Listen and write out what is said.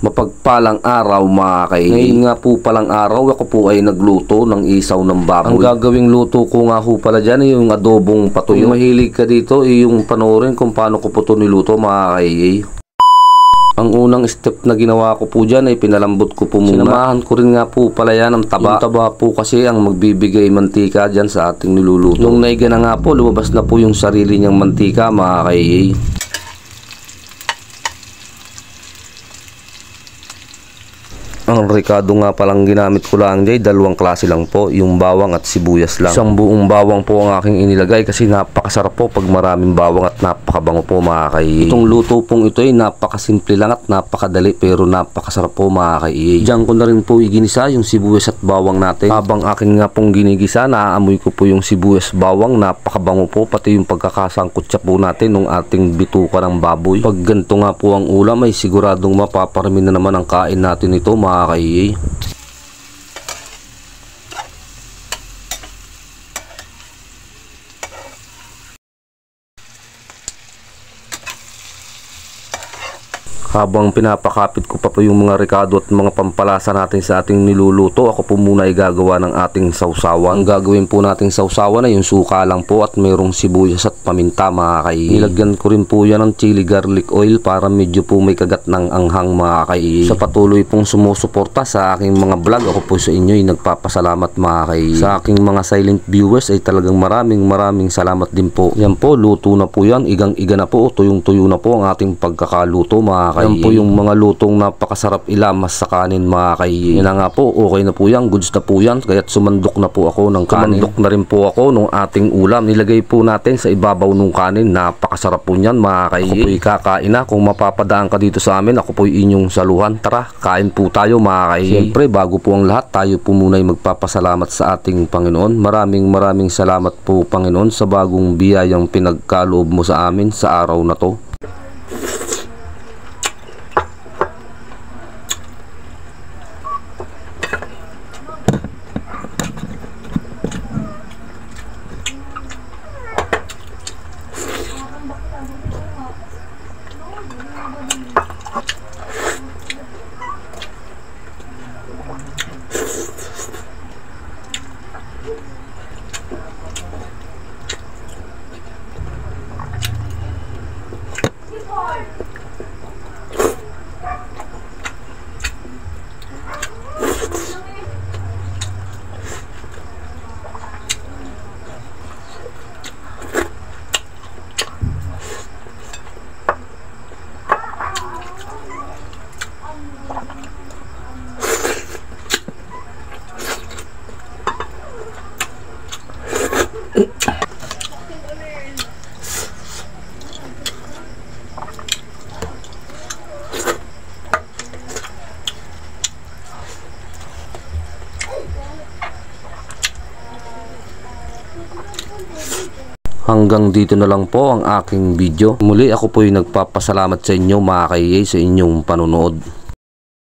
Mapagpalang araw mga kaibigan. Ngayon nga po palang araw ako po ay nagluto ng isaw ng baboy. Ang gagawing luto ko nga po pala dyan ay yung adobong patuyo. Kung mahilig ka dito ay yung panoorin kung paano ko po ito niluto mga kaibigan. Ang unang step na ginawa ko po dyan ay pinalambot ko po muna. Sinamahan ko rin nga po pala yan ng taba. Yung taba po kasi ang magbibigay mantika dyan sa ating niluluto. Nung naiga na nga po, lumabas na po yung sarili niyang mantika mga kaibigan. Ang rekado nga palang ginamit ko lang dyan, dalawang klase lang po, yung bawang at sibuyas lang. Isang buong bawang po ang aking inilagay kasi napakasarap po pag maraming bawang at napakabango po mga kaibigan. Itong luto pong ito ay napakasimple lang at napakadali pero napakasarap po mga kaibigan. Diyan ko na rin po iginisa yung sibuyas at bawang natin. Habang akin nga pong ginigisa, naaamoy ko po yung sibuyas bawang, napakabango po pati yung pagkakasangkot siya po natin ng ating bituka ng baboy. Pag ganito nga po ang ulam ay siguradong mapaparami na naman ang kain natin ito mga kaibigan. Habang pinapakapit ko pa po yung mga rekado at mga pampalasa natin sa ating niluluto, ako po muna ay gagawa ng ating sausawan. Ang gagawin po nating sausawan ay yung suka lang po at mayroong sibuyas at paminta mga kaibigan. Nilagyan ko rin po yan ng chili garlic oil para medyo po may kagat ng anghang mga kaibigan. Sa patuloy pong sumusuporta sa aking mga vlog, ako po sa inyo ay nagpapasalamat mga kaibigan. Sa aking mga silent viewers ay talagang maraming salamat din po. Yan po, luto na po yan, igang-iga na po, tuyong-tuyo na po ang ating pagkakaluto mga kaibigan. Yan po yung mga lutong napakasarap ilamas sa kanin mga kaibigan. Yan na nga po, okay na po yan, goods na po yan. Kaya't sumandok na po ako ng kanin. Sumandok na rin po ako ng ating ulam. Nilagay po natin sa ibabaw ng kanin. Napakasarap po yan mga kaibigan. Ako po'y kakain na. Kung mapapadaan ka dito sa amin, ako po'y inyong saluhan. Tara, kain po tayo mga kaibigan. Siyempre, bago po ang lahat, tayo po muna'y magpapasalamat sa ating Panginoon. Maraming salamat po Panginoon sa bagong biyayang pinagkaloob mo sa amin sa araw na to. Hanggang dito na lang po ang aking video. Muli ako po'y nagpapasalamat sa inyo mga kaibigan sa inyong panonood.